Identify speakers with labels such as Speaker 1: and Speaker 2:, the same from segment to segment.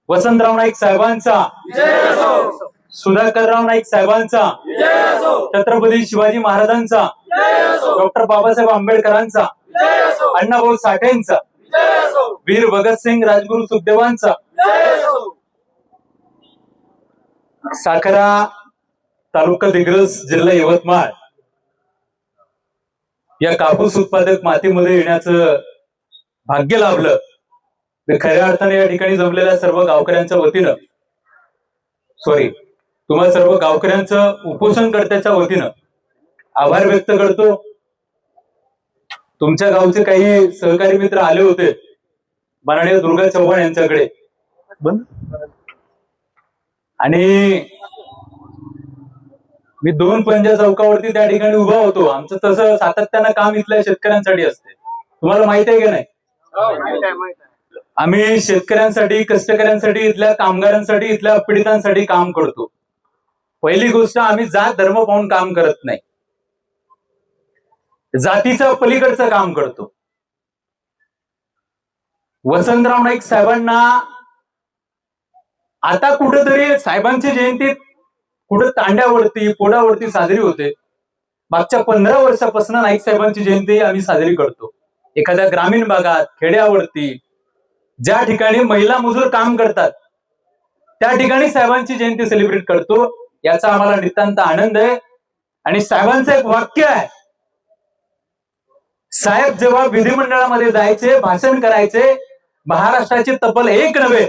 Speaker 1: वसंतराव नाईक साहेबांचा, सुधाकरराव नाईक साहेबांचा, छत्रपती शिवाजी महाराजांचा, डॉक्टर बाबासाहेब आंबेडकरांचा, अण्णाभाऊ साठेंचा, वीर भगतसिंग राजगुरू सुखदेवांचा, साखरा तालुका दिग्रस जिल्हा यवतमाळ या कापूस उत्पादक मातीमध्ये येण्याचं भाग्य लाभलं. खऱ्या अर्थाने या ठिकाणी जमलेल्या सर्व गावकऱ्यांच्या वतीनं, तुम्हा सर्व गावकऱ्यांचं उपोषणकर्त्याच्या वतीनं आभार व्यक्त करतो. तुमच्या गावचे काही सहकारी मित्र आले होते माननीय दुर्गा चव्हाण यांच्याकडे आणि मी 2 पंजा चौकावरती त्या ठिकाणी उभा होतो. आमचं तसं सातत्यानं काम इथल्या शेतकऱ्यांसाठी असते. तुम्हाला माहित आहे की नाही? आम्ही शेतकऱ्यांसाठी, कष्टकऱ्यांसाठी, इथल्या कामगारांसाठी, इथल्या पीडितांसाठी काम करतो. पहिली गोष्ट, आम्ही जात धर्म पाहून काम करत नाही, जातीचं पलीकडचं काम करतो. वसंतराव नाईक साहेबांना आता कुठेतरी साहेबांची जयंती कुठे तांड्यावरती, पोडावरती साजरी होते. मागच्या 15 वर्षापासून नाईक साहेबांची जयंती आम्ही साजरी करतो. एखाद्या ग्रामीण भागात, खेड्यावरती, ज्या ठिकाणी महिला मजूर काम करतात त्या ठिकाणी साहेबांची जयंती सेलिब्रेट करतो. याचा आम्हाला नितांत आनंद आहे. आणि साहेबांचं एक वाक्य आहे, साहेब जेव्हा विधिमंडळामध्ये जायचे, भाषण करायचे, महाराष्ट्राचे तब्बल एक नव्हे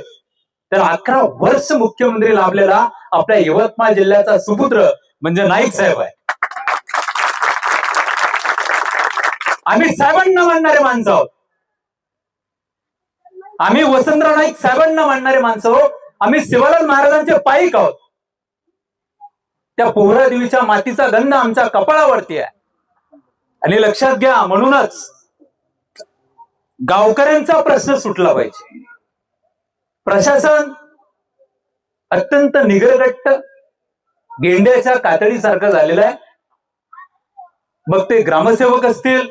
Speaker 1: तर 11 वर्ष मुख्यमंत्री लाभलेला आपल्या यवतमाळ जिल्ह्याचा सुपुत्र म्हणजे नाईक साहेब आहे. आम्ही साहेबांना मानणारे माणसं आहोत. आम्ही वसंतराव नाईक साहेबांना मानणारे माणसं आहोत. आम्ही शिवालाल महाराजांचे पाईक आहोत. त्या पोहरा देवीच्या मातीचा गंध आमच्या कपाळावरती आहे. आणि लक्षात घ्या, म्हणूनच गावकऱ्यांचा प्रश्न सुटला पाहिजे. प्रशासन अत्यंत निगरगट्ट गेंड्याच्या कातडीसारखं झालेलं आहे. मग ते ग्रामसेवक असतील,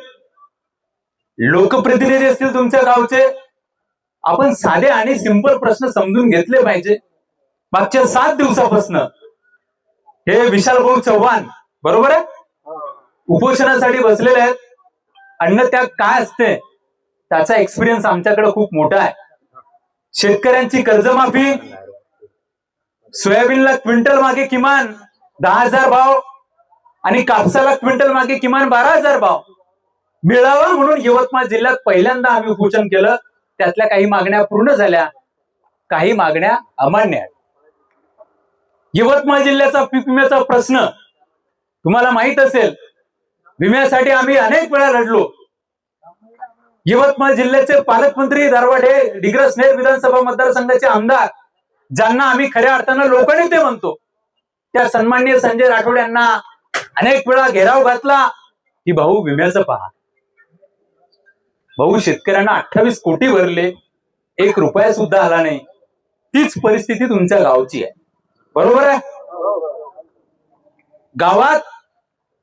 Speaker 1: लोकप्रतिनिधी असतील तुमच्या गावचे, आपण साधे आणि सिंपल प्रश्न समजून घेतले पाहिजे. मागच्या 7 दिवसापासून हे विशालभाऊ चव्हाण बरोबर आहे उपोषणासाठी बसलेले आहेत. अन्नत्याग काय असते त्याचा एक्सपिरियन्स आमच्याकडे खूप मोठा आहे. शेतकऱ्यांची कर्जमाफी, सोयाबीनला क्विंटल मागे किमान 10,000 भाव आणि कापसाला क्विंटल मागे किमान 12,000 भाव मिळावा म्हणून यवतमाळ जिल्ह्यात पहिल्यांदा आम्ही उपोषण केलं. त्यातल्या काही मागण्या पूर्ण झाल्या, काही मागण्या अमान्य आहेत. यवतमाळ जिल्ह्याचा पीक विम्याचा प्रश्न तुम्हाला माहित असेल. विम्यासाठी आम्ही अनेक वेळा लढलो. यवतमाळ जिल्ह्याचे पालकमंत्री दारवाढे डिग्रस नेर विधानसभा मतदारसंघाचे आमदार, ज्यांना आम्ही खऱ्या अर्थानं लोकनेते म्हणतो, त्या सन्माननीय संजय राठोड यांना अनेक वेळा घेराव घातला की भाऊ विम्याचं पहा, भाऊ शेतकऱ्यांना 28 कोटी भरले, 1 रुपया सुद्धा आला नाही. तीच परिस्थिती तुमच्या गावची आहे, बरोबर आहे?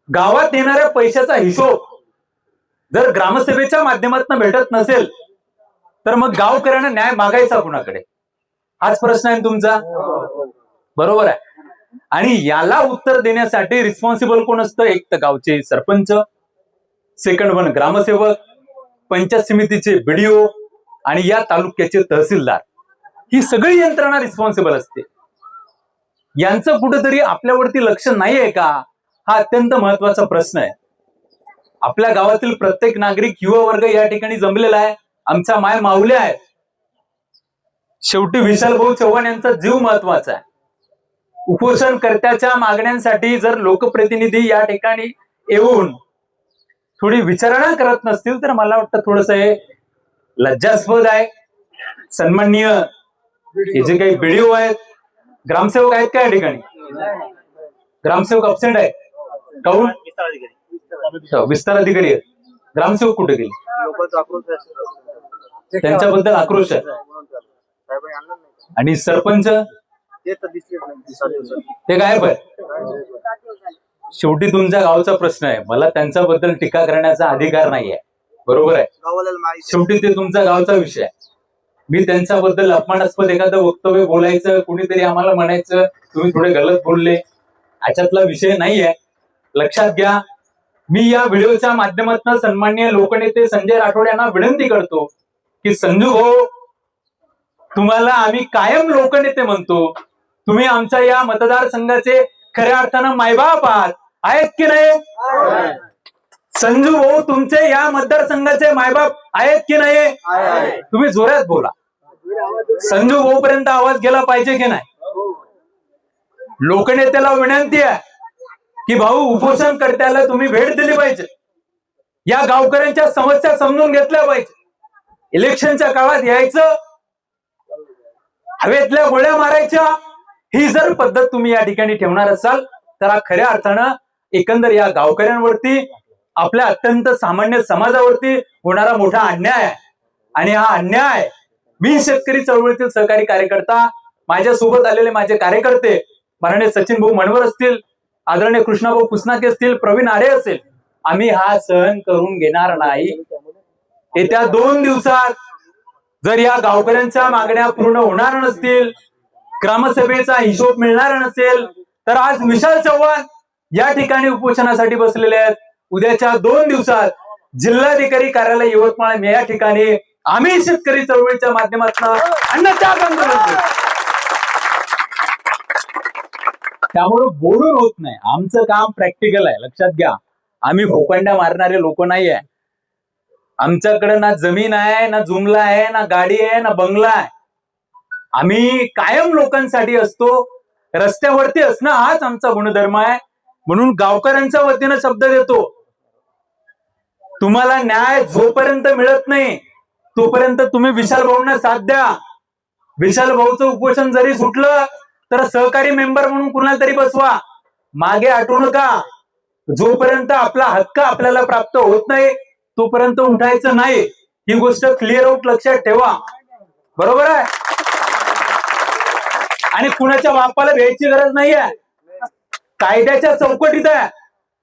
Speaker 1: गावात येणाऱ्या पैशाचा हिशोब जर ग्रामसभेच्या माध्यमातून भेटत नसेल तर मग गावकऱ्यांना न्याय मागायचा कुणाकडे, हाच प्रश्न आहे तुमचा, बरोबर आहे? आणि याला उत्तर देण्यासाठी रिस्पॉन्सिबल कोण असतं? एक तर गावचे सरपंच, सेकंड वन ग्रामसेवक, पंचायत समितीचे बीडीओ आणि या तालुक्याचे तहसीलदार. ही सगळी यंत्रणा रिस्पॉन्सिबल असते. यांचं कुठेतरी आपल्यावरती लक्ष नाहीये का, हा अत्यंत महत्वाचा प्रश्न आहे. आपल्या गावातील प्रत्येक नागरिक, युवा वर्ग या ठिकाणी जमलेला आहे. आमच्या माय माऊल्या आहेत. शेवटी विशालभाऊ चव्हाण यांचा जीव महत्वाचा आहे. उपोषणकर्त्याच्या मागण्यांसाठी जर लोकप्रतिनिधी या ठिकाणी येऊन थोडी विचारणा करत नसतील तर मला वाटतं थोडस हे लज्जास्पद आहे. सन्माननीय हे जे काही बीडीओ आहेत, ग्रामसेवक आहेत का या ठिकाणी? ग्रामसेवक अब्सेंट आहे, काहून? विस्तार अधिकारी आहेत. ग्रामसेवक कुठे गेले? त्यांच्याबद्दल आक्रोश आहे. आणि सरपंच ते गायब आहे. शेवटी तुमच्या गावचा प्रश्न आहे, मला त्यांच्याबद्दल टीका करण्याचा अधिकार नाहीये, बरोबर आहे? शेवटी ते तुमच्या गावचा विषय आहे. मी त्यांच्याबद्दल अपमानास्पद एखादं वक्तव्य बोलायचं, कुणीतरी आम्हाला म्हणायचं तुम्ही थोडे गलत बोलले, याच्यातला विषय नाहीये. लक्षात घ्या. मी या व्हिडिओच्या माध्यमातून सन्माननीय लोकनेते संजय राठोड यांना विनंती करतो की संजू भाऊ, तुम्हाला आम्ही कायम लोकनेते म्हणतो. तुम्ही आमच्या या मतदारसंघाचे खऱ्या अर्थानं मायबाप आहेत की नाही? संजू भाऊ, तुमचे या मतदारसंघाचे मायबाप आहेत की नाही? तुम्ही जोरात बोला. संजू भाऊ पर्यंत आवाज गेला पाहिजे की नाही? लोकनेत्याला विनंती आहे की भाऊ, उपोषणकर्त्याला तुम्ही भेट दिली पाहिजे, या गावकऱ्यांच्या समस्या समजून घेतल्या पाहिजे. इलेक्शनच्या काळात यायचं, हवेतल्या गोळ्या मारायच्या, ही जर पद्धत तुम्ही या ठिकाणी ठेवणार असाल तर खऱ्या अर्थानं एकंदर या गावकऱ्यांवरती, आपल्या अत्यंत सामान्य समाजावरती होणारा मोठा अन्याय आहे. आणि हा अन्याय मी शेतकरी चळवळीतील सहकारी कार्यकर्ता, माझ्यासोबत आलेले माझे कार्यकर्ते माननीय सचिन भाऊ मनवर असतील, आदरणीय कृष्णाभाऊ पुसनाके असतील, प्रवीण आडे असेल, आम्ही हा सहन करून घेणार नाही. येत्या 2 दिवसात जर या गावकऱ्यांच्या मागण्या पूर्ण होणार नसतील, ग्रामसभेचा हिशोब मिळणार नसेल, तर आज विशाल चव्हाण या ठिकाणी उपोषणासाठी बसलेले आहेत. उद्याच्या 2 दिवसात जिल्हाधिकारी कार्यालय यवतमाळ या ठिकाणी आम्ही शेतकरी चळवळीच्या माध्यमातून अन्नत्याग आंदोलन करू. त्यामुळे बोलून होत नाही. आमचं काम प्रॅक्टिकल आहे, लक्षात घ्या. आम्ही फोकांड्या मारणारे लोक नाही आहे. आमच्याकडे ना जमीन आहे, ना जुमला आहे, ना गाडी आहे, ना बंगला आहे. आम्ही कायम लोकांसाठी असतो. रस्त्यावरती असणं हाच आमचा गुणधर्म आहे. म्हणून गावकऱ्यांच्या वतीनं शब्द देतो, तुम्हाला न्याय जोपर्यंत मिळत नाही तोपर्यंत तुम्ही विशाल भाऊंना साथ द्या. विशाल भाऊचं उपोषण जरी सुटलं तर सहकारी मेंबर म्हणून कुणाला तरी बसवा, मागे हटू नका. जोपर्यंत आपला हक्क आपल्याला प्राप्त होत नाही तोपर्यंत उठायचं नाही. ही गोष्ट क्लिअर आउट लक्षात ठेवा. बरोबर आहे? आणि कुणाच्या बापाला भ्यायची गरज नाहीये. कायद्याच्या चौकटीत आहे.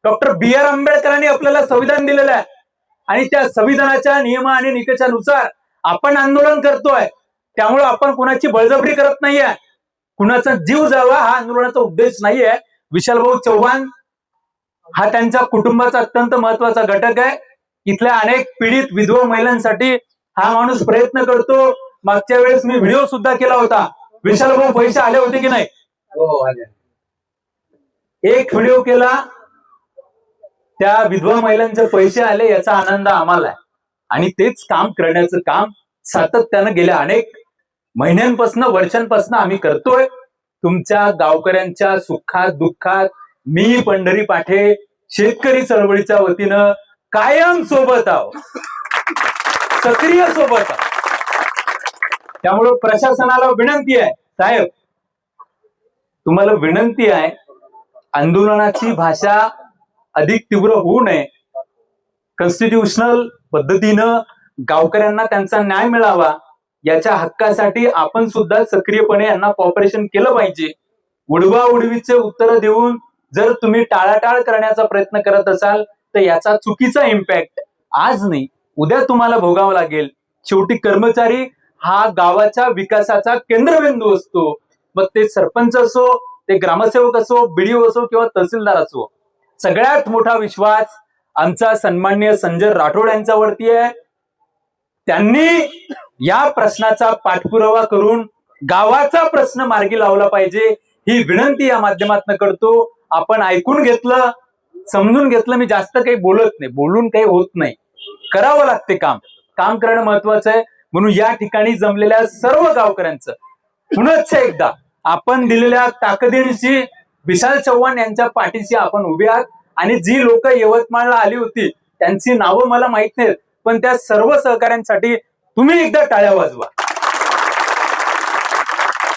Speaker 1: Doctor B.R. आंबेडकरांनी आपल्याला संविधान दिलेलं आहे आणि त्या संविधानाच्या नियम आणि निकषानुसार आपण आंदोलन करतोय. त्यामुळे आपण कुणाची बळजबरी करत नाहीये. कुणाचा जीव जावा हा आंदोलनाचा उद्देश नाहीये. विशालभाऊ चव्हाण हा त्यांच्या कुटुंबाचा अत्यंत महत्वाचा घटक आहे. इथल्या अनेक पीडित विधवा महिलांसाठी हा माणूस प्रयत्न करतो. मागच्या वेळेस मी व्हिडिओ सुद्धा केला होता. विशालभाऊ पैसे आले होते की नाही?
Speaker 2: हो, आले.
Speaker 1: एक व्हिडिओ केला, त्या विधवा महिलांचे पैसे आले याचा आनंद आम्हाला आहे. आणि तेच काम करण्याचं काम सातत्यानं गेल्या अनेक महिन्यांपासून, वर्षांपासून आम्ही करतोय. तुमच्या गावकऱ्यांच्या सुखात दुःखात मी पंढरी पाठे शेतकरी चळवळीच्या वतीनं कायम सोबत आहोत, सक्रिय सोबत आहोत. त्यामुळे प्रशासनाला विनंती आहे, साहेब तुम्हाला विनंती आहे, आंदोलनाची भाषा अधिक तीव्र होऊ नये. कॉन्स्टिट्यूशनल पद्धतीनं गावकऱ्यांना त्यांचा न्याय मिळावा याच्या हक्कासाठी आपण सुद्धा सक्रियपणे यांना कॉपरेशन केलं पाहिजे. उडवा उडवीचे उत्तर देऊन जर तुम्ही टाळाटाळ करण्याचा प्रयत्न करत असाल तर याचा चुकीचा इम्पॅक्ट आज नाही उद्या तुम्हाला भोगावा लागेल. शेवटी कर्मचारी हा गावाच्या विकासाचा केंद्रबिंदू असतो. मग ते सरपंच असो, ते ग्रामसेवक असो, BDO असो किंवा तहसीलदार असो. सगळ्यात मोठा विश्वास आमचा सन्माननीय संजय राठोड यांच्यावरती आहे. त्यांनी या प्रश्नाचा पाठपुरावा करून गावाचा प्रश्न मार्गी लावला पाहिजे, ही विनंती या माध्यमातून करतो. आपण ऐकून घेतलं, समजून घेतलं. मी जास्त काही बोलत नाही, बोलून काही होत नाही. करावं लागते काम, काम करणं महत्वाचं आहे. म्हणून या ठिकाणी जमलेल्या सर्व गावकऱ्यांचं पुनश्च एकदा आपण दिलेल्या ताकदीनिशी विशाल चव्हाण यांच्या पाठीशी आपण उभे आहात. आणि जी लोक यवतमाळला आली होती त्यांची नावं मला माहित नाहीत, पण त्या सर्व सहकाऱ्यांसाठी तुम्ही एकदा टाळ्या वाजवा.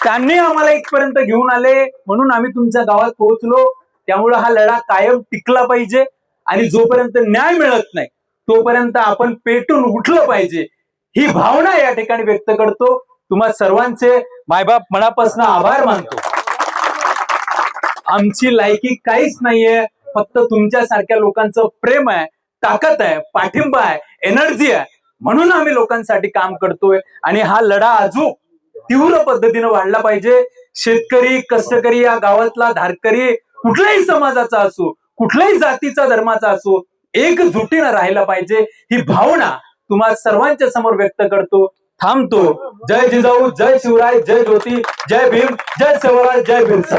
Speaker 1: त्यांनी आम्हाला इथपर्यंत घेऊन आले म्हणून आम्ही तुमच्या गावात पोहोचलो. त्यामुळे हा लढा कायम टिकला पाहिजे आणि जोपर्यंत न्याय मिळत नाही तोपर्यंत आपण पेटून उठलं पाहिजे, ही भावना या ठिकाणी व्यक्त करतो. तुम्हा सर्वांचे मायबाप मनापासून आभार मानतो. आमची लायकी काहीच नाहीये, फक्त तुमच्या सारख्या लोकांचं प्रेम आहे, ताकद आहे, पाठिंबा आहे, एनर्जी आहे. म्हणून आम्ही लोकांसाठी काम करतोय आणि हा लढा अजून तीव्र पद्धतीने वाढला पाहिजे. शेतकरी, कष्टकरी, या गावातला धारकरी कुठल्याही समाजाचा असो, कुठल्याही जातीचा, धर्माचा असो, एकजुटीनं राहायला पाहिजे. ही भावना तुम्हा सर्वांच्या समोर व्यक्त करतो. थांबतो. जय जिजाऊ, जय शिवराय, जय ज्योती, जय भीम, जय शिवराय, जय बिरसा.